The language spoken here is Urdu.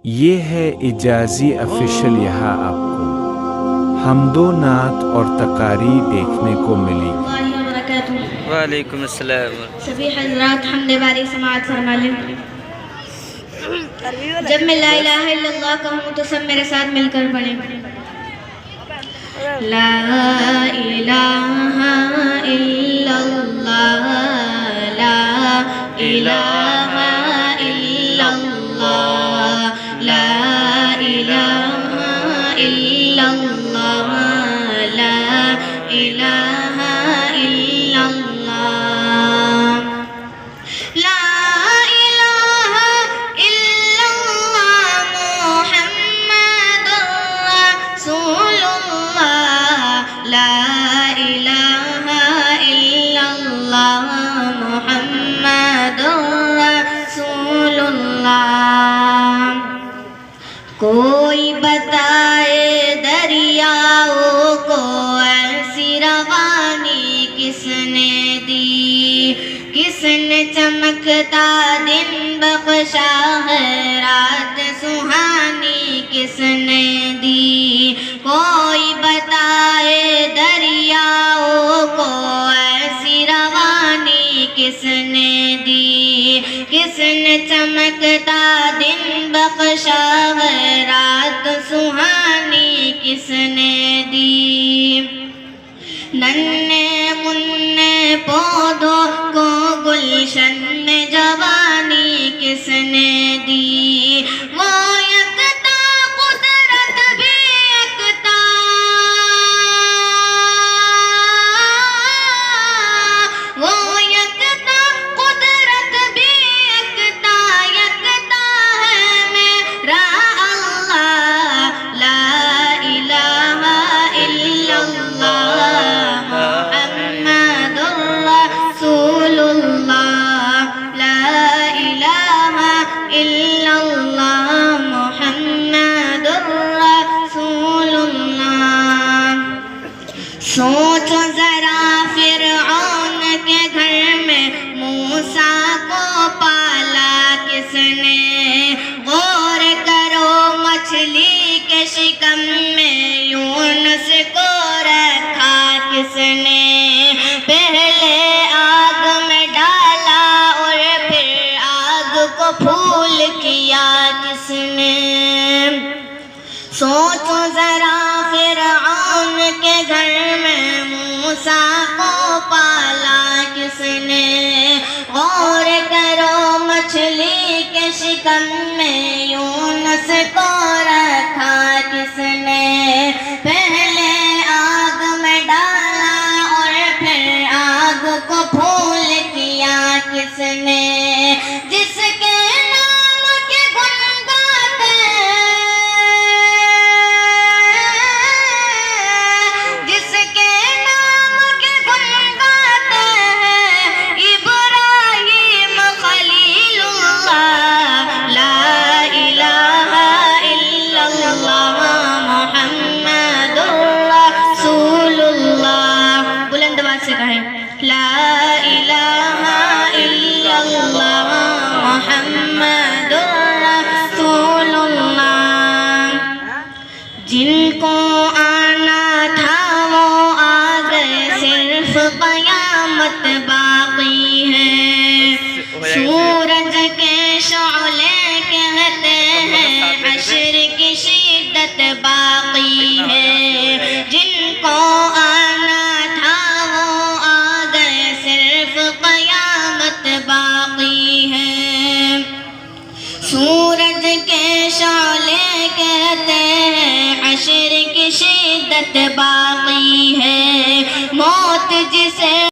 یہ ہے اجازی افیشل، یہاں آپ کو حمد و نعت اور تقاریر دیکھنے کو ملے گی۔ وعلیکم السلام۔ سبھی حضرات حمد باری سماعت فرما لیں۔ جب میں لا الہ الا اللہ کہوں تو سب میرے ساتھ مل کر پڑھیں۔ لا الہ الا اللہ، لا الہ الا اللہ، لا الہ الا اللہ، لا الہ الا اللہ، لا الہ الا اللہ محمد رسول اللہ، لا الہ الا اللہ محمد رسول اللہ۔ کوئی بتائے دریاؤں کو ایسی روانی کس نے دی، کس نے چمکتا دن بخشا ہے، رات سہانی کس نے دی۔ کوئی بتائے دریاؤں کو ایسی روانی کس نے دی، کس نے چمکتا دن بخشا ہے، رات سہانی کس نے دی۔ ننھے منھے پودوں کو گلشن میں جوانی کس نے دی، وہ یکتا قدرت بھی یکتا، وہ یکتا قدرت بھی یکتا، یکتا ہے میرا اللہ، لا الہ الا اللہ محمد رسول اللہ، لا الہ الا اللہ محمد رسول اللہ۔ سوچو ذرا فرعون کے گھر میں موسیٰ کو پالا کس نے، غور کرو مچھلی کے شکم میں یونس کو رکھا کس نے، پہلے آگ میں ڈالا اور پھر آگ کو پھول کیا کس نے۔ سوچو ذرا فرعون کے گھر میں موسیٰ کو پالا کس نے، غور کرو مچھلی کے شکم میں یونس کو رکھا کس نے، پہلے آگ میں ڈالا اور پھر آگ کو پھول کیا کس نے۔ جس کے نام کے گن گاتے ہیں، جس کے نام کے گن گاتے ہیں ابراہیم خلیل اللہ، لا الہ الا اللہ محمد رسول اللہ۔ بلند آواز سے کہیں، لا الہ الا اللہ محمد رسول اللہ۔ جن کو آنا تھا وہ آ گئے، صرف قیامت باقی ہے۔ سورج کے شعلے کہتے ہیں حشر کی شدت باقی ہے۔ جن کو آنا تھا وہ آ گئے، صرف قیامت باقی ہے۔ سورج کے شعلے کہتے ہیں حشر کی شدت باقی ہے۔ موت جسے